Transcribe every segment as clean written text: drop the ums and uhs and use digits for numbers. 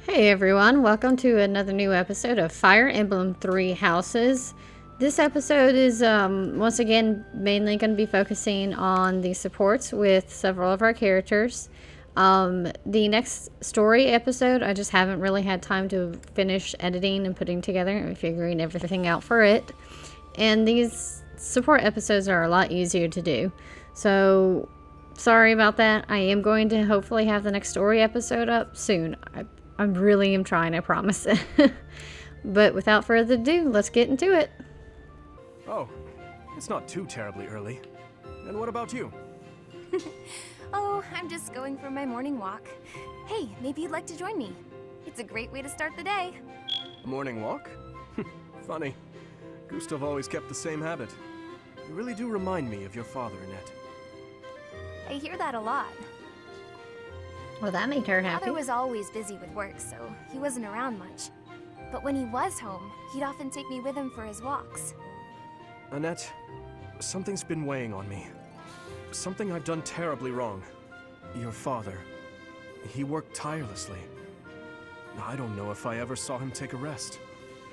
Hey everyone, welcome to another new episode of Fire Emblem Three Houses. This episode is once again mainly going to be focusing on the supports with several of our characters. The next story episode, I just haven't really had time to finish editing and putting together and figuring everything out for it. And these support episodes are a lot easier to do. So, sorry about that. I am going to hopefully have the next story episode up soon. I really am trying, I promise. But without further ado, let's get into it. Oh, it's not too terribly early. And what about you? Oh, I'm just going for my morning walk. Hey, maybe you'd like to join me. It's a great way to start the day. A morning walk? Funny. Gustav always kept the same habit. You really do remind me of your father, Annette. I hear that a lot. Well, that made her happy. Father was always busy with work, so he wasn't around much. But when he was home, he'd often take me with him for his walks. Annette, something's been weighing on me. Something I've done terribly wrong. Your father, he worked tirelessly. I don't know if I ever saw him take a rest.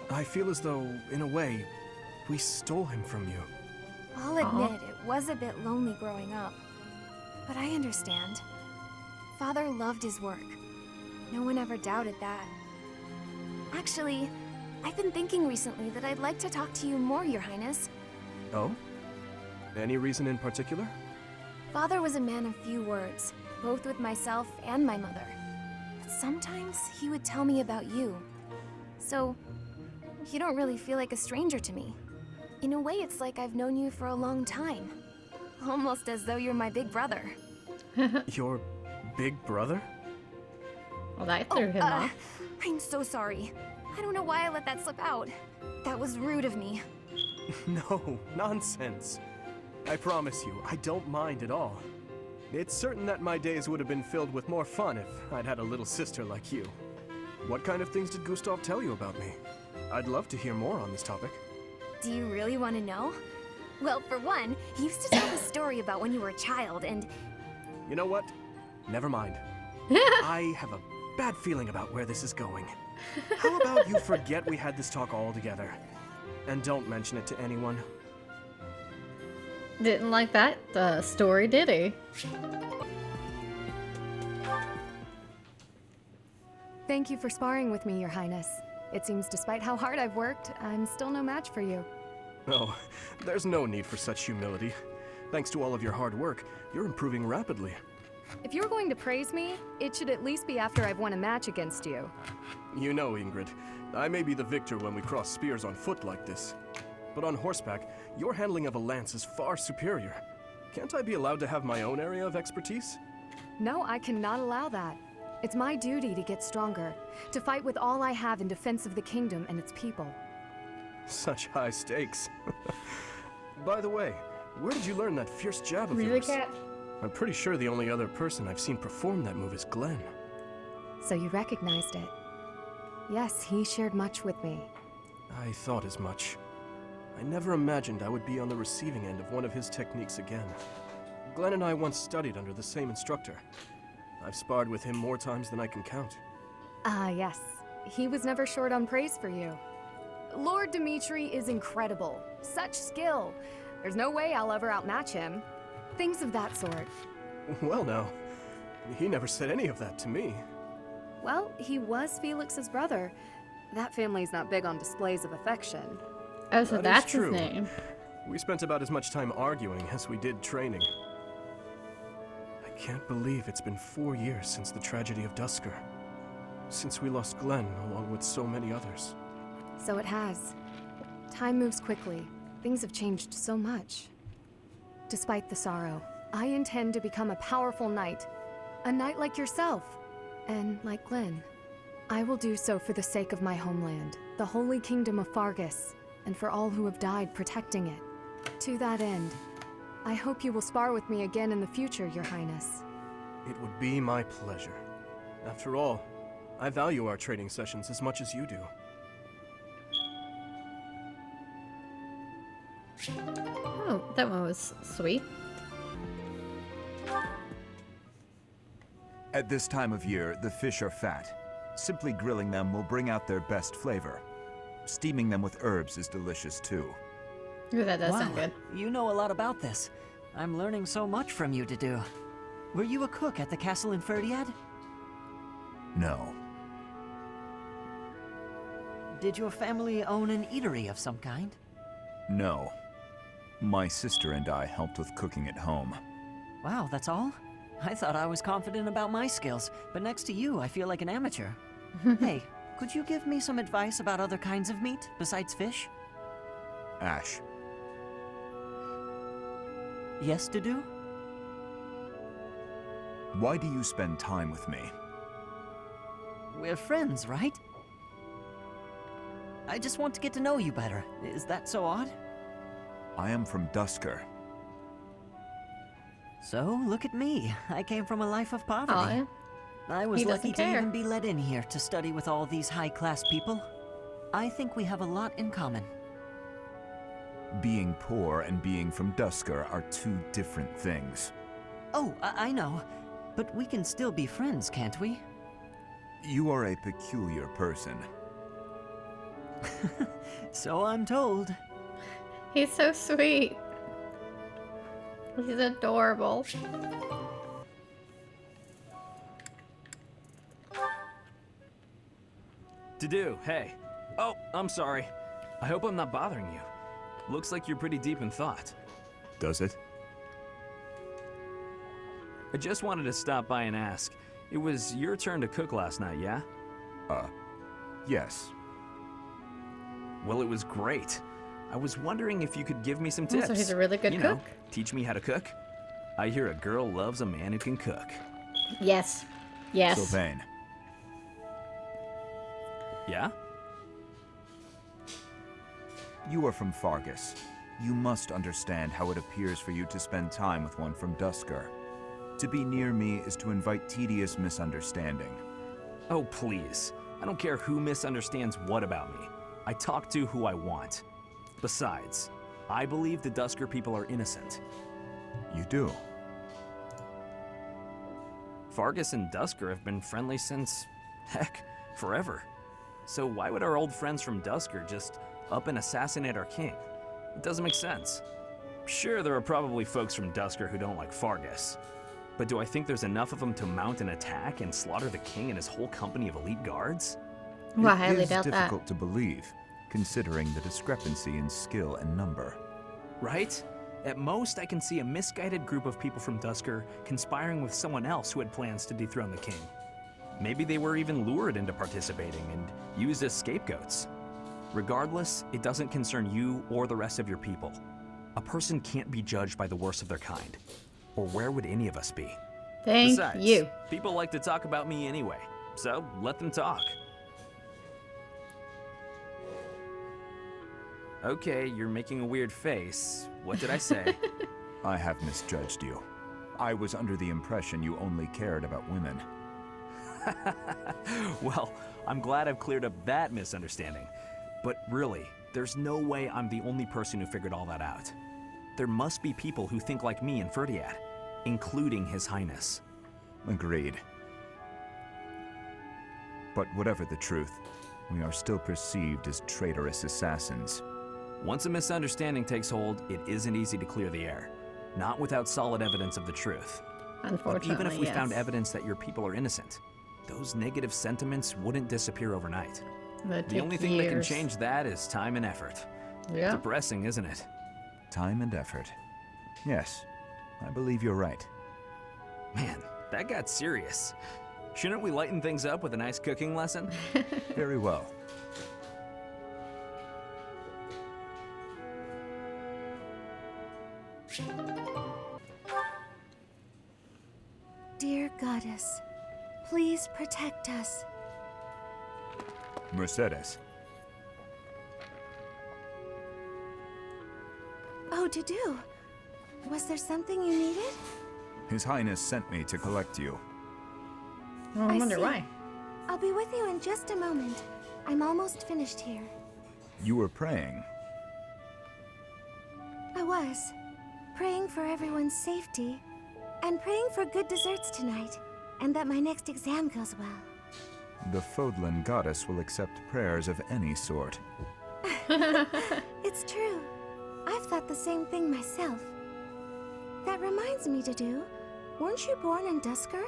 I feel as though, in a way, we stole him from you. I'll admit, it was a bit lonely growing up. But I understand. Father loved his work. No one ever doubted that. Actually, I've been thinking recently that I'd like to talk to you more, Your Highness. Oh? Any reason in particular? Father was a man of few words, both with myself and my mother. But sometimes he would tell me about you. So, you don't really feel like a stranger to me. In a way, it's like I've known you for a long time. Almost as though you're my big brother. Your big brother? Well, that threw him off. I'm so sorry. I don't know why I let that slip out. That was rude of me. No, nonsense. I promise you, I don't mind at all. It's certain that my days would have been filled with more fun if I'd had a little sister like you. What kind of things did Gustav tell you about me? I'd love to hear more on this topic. Do you really want to know? Well, for one, he used to tell a story about when you were a child and... You know what? Never mind. I have a bad feeling about where this is going. How about you forget we had this talk altogether? And don't mention it to anyone. Didn't like that story, did he? Thank you for sparring with me, Your Highness. It seems despite how hard I've worked, I'm still no match for you. Oh, there's no need for such humility. Thanks to all of your hard work, you're improving rapidly. If you're going to praise me, it should at least be after I've won a match against you. You know, Ingrid, I may be the victor when we cross spears on foot like this. But on horseback, your handling of a lance is far superior. Can't I be allowed to have my own area of expertise? No, I cannot allow that. It's my duty to get stronger, to fight with all I have in defense of the kingdom and its people. Such high stakes. By the way, where did you learn that fierce jab of yours? Cat. I'm pretty sure the only other person I've seen perform that move is Glenn. So you recognized it. Yes, he shared much with me. I thought as much. I never imagined I would be on the receiving end of one of his techniques again. Glenn and I once studied under the same instructor. I've sparred with him more times than I can count. Ah, yes. He was never short on praise for you. Lord Dimitri is incredible. Such skill. There's no way I'll ever outmatch him. Things of that sort. Well now, he never said any of that to me. Well, he was Felix's brother. That family's not big on displays of affection. Oh, so That is that's his true. name. We spent about as much time arguing as we did training. I can't believe it's been 4 years since the tragedy of Dusker. Since we lost Glenn, along with so many others. So it has. Time moves quickly. Things have changed so much. Despite the sorrow, I intend to become a powerful knight. A knight like yourself. And like Glenn. I will do so for the sake of my homeland, the holy kingdom of Fargus, and for all who have died protecting it. To that end, I hope you will spar with me again in the future, Your Highness. It would be my pleasure. After all, I value our training sessions as much as you do. Oh, that one was sweet. At this time of year, the fish are fat. Simply grilling them will bring out their best flavor. Steaming them with herbs is delicious too. Ooh, that does Wow, sound good. you know a lot about this. I'm learning so much from you to do. Were you a cook at the castle in Ferdiad? No. Did your family own an eatery of some kind? No. My sister and I helped with cooking at home. Wow, that's all? I thought I was confident about my skills, but next to you, I feel like an amateur. Hey, could you give me some advice about other kinds of meat besides fish? Ash, Yes to do? why do you spend time with me? We're friends, right? I just want to get to know you better. Is that so odd? I am from Dusker. So, look at me. I came from a life of poverty. Aw, yeah. I was He lucky doesn't to care. even be let in here to study with all these high-class people. I think we have a lot in common. Being poor and being from Dusker are two different things. Oh, I know. But we can still be friends, can't we? You are a peculiar person. So I'm told. He's so sweet. He's adorable. To-do, hey. Oh, I'm sorry. I hope I'm not bothering you. Looks like you're pretty deep in thought. Does it? I just wanted to stop by and ask. It was your turn to cook last night, yeah? Yes. Well, it was great. I was wondering if you could give me some tips. So he's a really good you cook? know, teach me how to cook. I hear a girl loves a man who can cook. Yes. Yes. Sylvain, Yeah? you are from Fargus. You must understand how it appears for you to spend time with one from Dusker. To be near me is to invite tedious misunderstanding. Oh, please. I don't care who misunderstands what about me. I talk to who I want. Besides, I believe the Dusker people are innocent. You do? Fargus and Dusker have been friendly since, heck, forever. So why would our old friends from Dusker just up and assassinate our king? It doesn't make sense. Sure, there are probably folks from Dusker who don't like Fargus. But do I think there's enough of them to mount an attack and slaughter the king and his whole company of elite guards? Well, I It highly is doubt that. difficult to believe, considering the discrepancy in skill and number. Right? At most, I can see a misguided group of people from Dusker conspiring with someone else who had plans to dethrone the king. Maybe they were even lured into participating and used as scapegoats. Regardless, it doesn't concern you or the rest of your people. A person can't be judged by the worst of their kind. Or where would any of us be? Thank Besides, you. people like to talk about me anyway, so let them talk. Okay, you're making a weird face. What did I say? I have misjudged you. I was under the impression you only cared about women. Well, I'm glad I've cleared up that misunderstanding. But really, there's no way I'm the only person who figured all that out. There must be people who think like me in Ferdiad, including His Highness. Agreed. But whatever the truth, we are still perceived as traitorous assassins. Once a misunderstanding takes hold, it isn't easy to clear the air. Not without solid evidence of the truth. But Unfortunately, even if we yes. found evidence that your people are innocent, those negative sentiments wouldn't disappear overnight. It'd The take only thing that can years. change that is time and effort. Yeah. Depressing, isn't it? Time and effort. Yes, I believe you're right. Man, that got serious. Shouldn't we lighten things up with a nice cooking lesson? Very well. Dear goddess, please protect us. Mercedes, Oh, Dudu, was there something you needed? His Highness sent me to collect you. Oh, I I wonder see. why. I'll be with you in just a moment. I'm almost finished here. You were praying. I was. Praying for everyone's safety. And praying for good desserts tonight. And that my next exam goes well. The Fodlan goddess will accept prayers of any sort. It's true. I've thought the same thing myself. That reminds me, Dedu. Weren't you born in Dusker?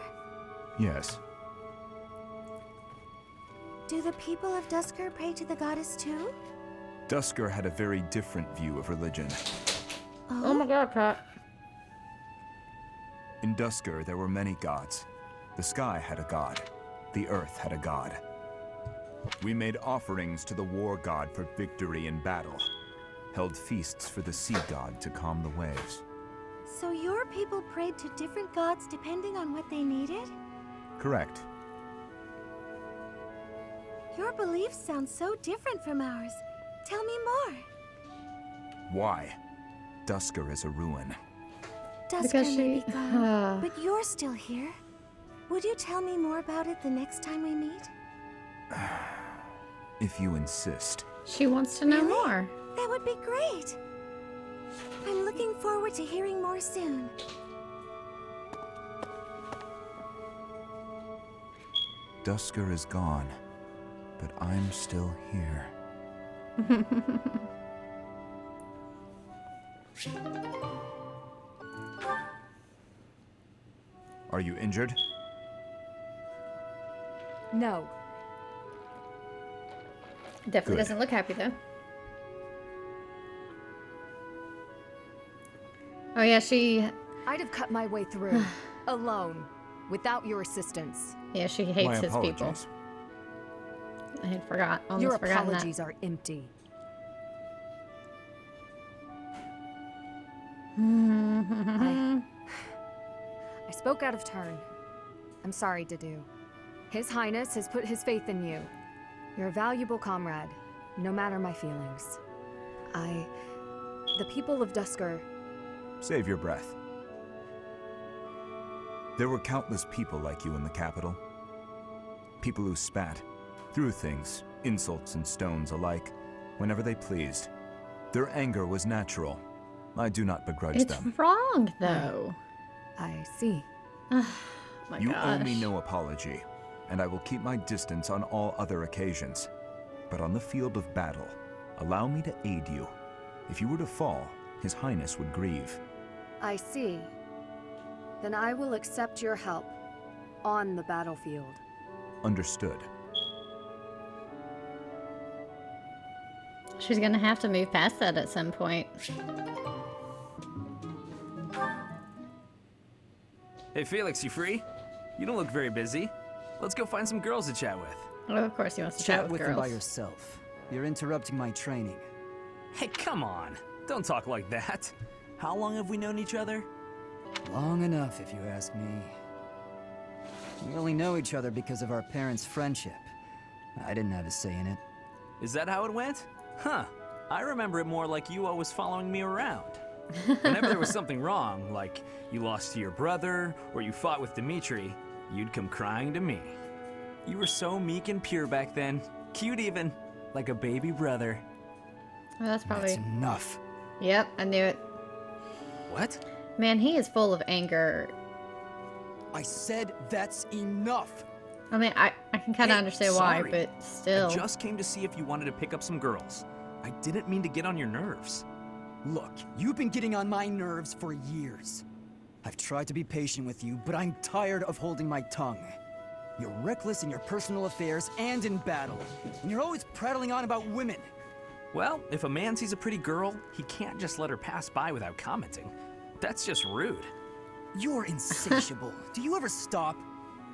Yes. Do the people of Dusker pray to the goddess too? Dusker had a very different view of religion. Oh my god, Pat. In Dusker, there were many gods. The sky had a god. The earth had a god. We made offerings to the war god for victory in battle. Held feasts for the sea god to calm the waves. So your people prayed to different gods depending on what they needed? Correct. Your beliefs sound so different from ours. Tell me more. Why? Dusker is a ruin. Dusker Because may she- be gone, but you're still here. Would you tell me more about it the next time we meet? If you insist. She wants to know Really? more. That would be great. I'm looking forward to hearing more soon. Dusker is gone, but I'm still here. Are you injured? No. Definitely Good. doesn't look happy though. Oh yeah, she I'd have cut my way through, alone, without your assistance. she My hates his people. apologies. I had almost Your forgotten apologies are empty. that. I spoke out of turn. I'm sorry, Dedu. His Highness has put his faith in you. You're a valuable comrade, no matter my feelings. The people of Dusker, Save your breath. There were countless people like you in the capital. People who spat, threw things, insults and stones alike, whenever they pleased. Their anger was natural. I do not begrudge It's them. wrong though. I see. My You gosh. owe me no apology, and I will keep my distance on all other occasions. But on the field of battle, allow me to aid you. If you were to fall, His Highness would grieve. I see. Then I will accept your help on the battlefield. Understood. She's gonna have to move past that at some point. Hey Felix, you free? You don't look very busy. Let's go find some girls to chat with. Oh, of course he wants to chat with them by girls. yourself. You're interrupting my training. Hey, come on. Don't talk like that. How long have we known each other? Long enough, if you ask me. We only know each other because of our parents' friendship. I didn't have a say in it. Is that how it went? Huh. I remember it more like you always following me around. Whenever there was something wrong, like you lost to your brother, or you fought with Dimitri, you'd come crying to me. You were so meek and pure back then. Cute even. Like a baby brother. Oh, that's probably. That's enough. Yep, I knew it. What? Man, he is full of anger. I said that's enough. I mean, I can kind of Hey, understand sorry. why, but still. I just came to see if you wanted to pick up some girls. I didn't mean to get on your nerves. Look, you've been getting on my nerves for years. I've tried to be patient with you, but I'm tired of holding my tongue. You're reckless in your personal affairs and in battle, and you're always prattling on about women. Well, if a man sees a pretty girl, he can't just let her pass by without commenting. That's just rude. You're insatiable. Do you ever stop?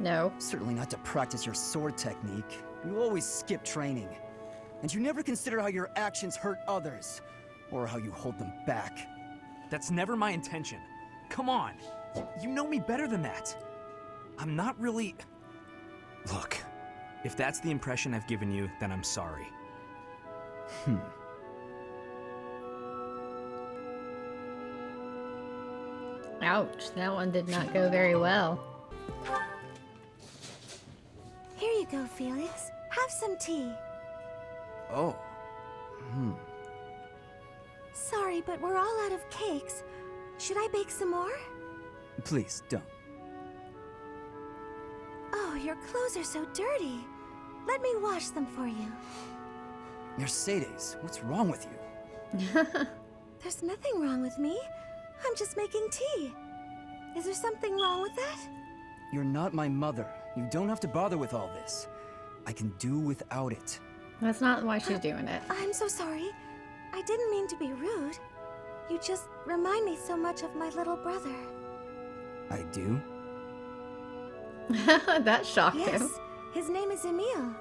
No. Certainly not to practice your sword technique. You always skip training. And you never consider how your actions hurt others, or how you hold them back. That's never my intention. Come on. You know me better than that. I'm not really... Look, if that's the impression I've given you, then I'm sorry. Ouch, that one did not go very well. Here you go, Felix. Have some tea. Oh. Sorry, but we're all out of cakes. Should I bake some more? Please, don't. Oh, your clothes are so dirty. Let me wash them for you. Mercedes, what's wrong with you? There's nothing wrong with me. I'm just making tea. Is there something wrong with that? You're not my mother. You don't have to bother with all this. I can do without it. That's not why she's doing it. I'm so sorry. I didn't mean to be rude. You just remind me so much of my little brother. I do? That shocked Yes, him. his name is Emile.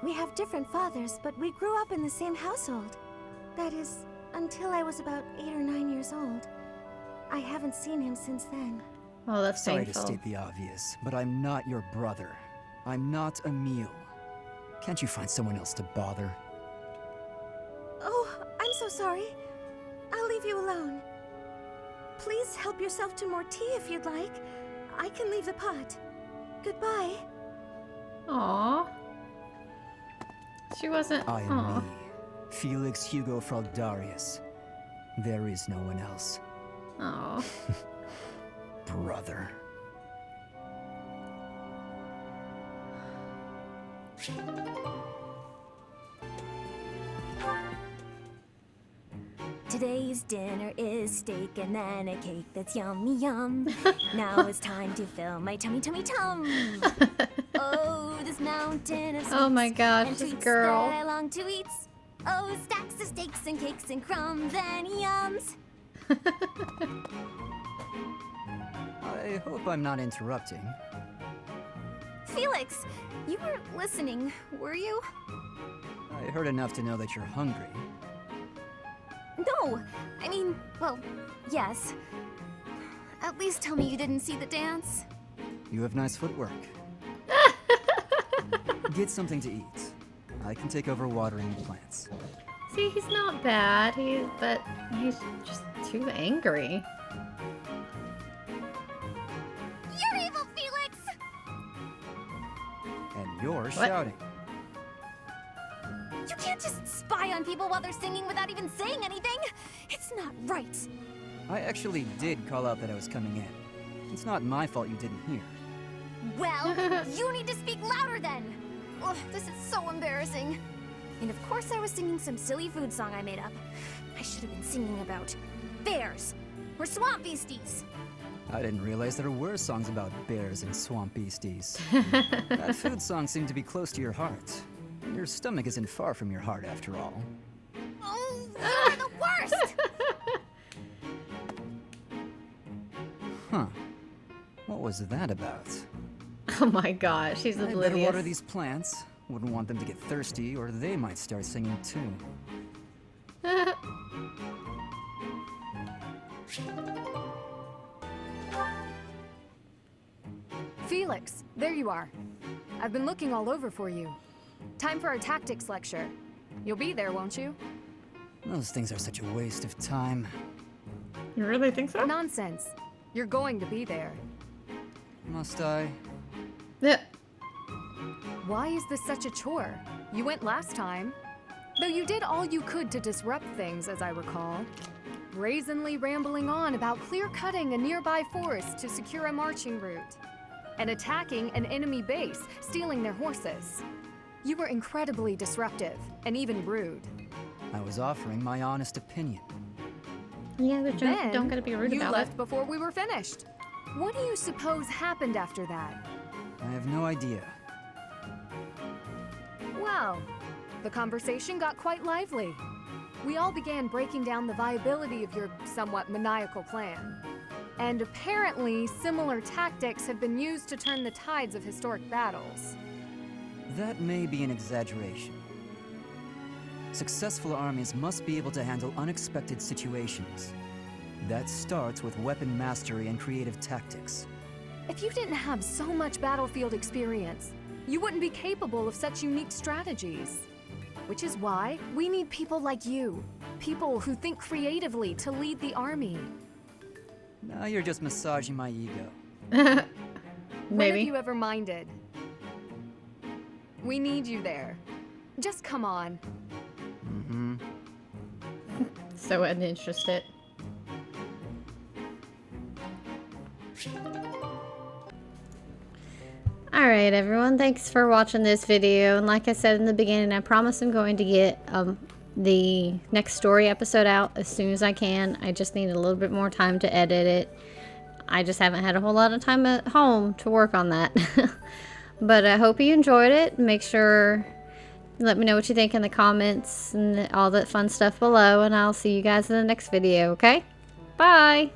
We have different fathers, but we grew up in the same household. That is, until I was about 8 or 9 years old. I haven't seen him since then. Oh, that's Sorry painful. to state the obvious, but I'm not your brother. I'm not Emile. Can't you find someone else to bother? Oh, I'm so sorry. I'll leave you alone. Please help yourself to more tea if you'd like. I can leave the pot. Goodbye. Aw. She wasn't. I am Aw. me, Felix Hugo Fraldarius. There is no one else. Aw. Brother. Today's dinner is steak and then a cake that's yummy yum. Now it's time to fill my tummy tummy tum. Oh, this mountain of sweets Oh my gosh, and this treats girl. that I long to eat. Oh, stacks of steaks and cakes and crumbs and yums. I hope I'm not interrupting. Felix, you weren't listening, were you? I heard enough to know that you're hungry. No, I mean, well, yes. At least tell me you didn't see the dance. You have nice footwork. Get something to eat. I can take over watering the plants. See, he's not bad. But he's just too angry. You're evil, Felix! And you're shouting. You can't just spy on people while they're singing without even saying anything. It's not right. I actually did call out that I was coming in. It's not my fault you didn't hear. Well, you need to speak louder then. Ugh, this is so embarrassing. And of course I was singing some silly food song I made up. I should have been singing about bears or swamp beasties. I didn't realize there were songs about bears and swamp beasties. That food song seemed to be close to your heart. Your stomach isn't far from your heart, after all. Oh, you're the worst! Huh. What was that about? Oh my gosh, she's I better oblivious. water these plants. Wouldn't want them to get thirsty, or they might start singing too. Felix, there you are. I've been looking all over for you. Time for our tactics lecture. You'll be there, won't you? Those things are such a waste of time. You really think so? Nonsense. You're going to be there. Must I? Yeah. Why is this such a chore? You went last time. Though you did all you could to disrupt things, as I recall. Brazenly rambling on about clear-cutting a nearby forest to secure a marching route. And attacking an enemy base, stealing their horses. You were incredibly disruptive, and even rude. I was offering my honest opinion. Yeah, but Then, don't gotta be rude you about left it. before we were finished. What do you suppose happened after that? I have no idea. Well, the conversation got quite lively. We all began breaking down the viability of your somewhat maniacal plan. And apparently, similar tactics have been used to turn the tides of historic battles. That may be an exaggeration. Successful armies must be able to handle unexpected situations. That starts with weapon mastery and creative tactics. If you didn't have so much battlefield experience, you wouldn't be capable of such unique strategies. Which is why we need people like you. People who think creatively to lead the army. Now you're just massaging my ego. When have Maybe. you ever minded? We need you there. Just come on. Mm-hmm. So uninterested. All Alright everyone, thanks for watching this video, and like I said in the beginning, I promise I'm going to get the next story episode out as soon as I can. I just need a little bit more time to edit it. I just haven't had a whole lot of time at home to work on that. But I hope you enjoyed it. Make sure let me know what you think in the comments and all that fun stuff below, and I'll see you guys in the next video, okay? Bye!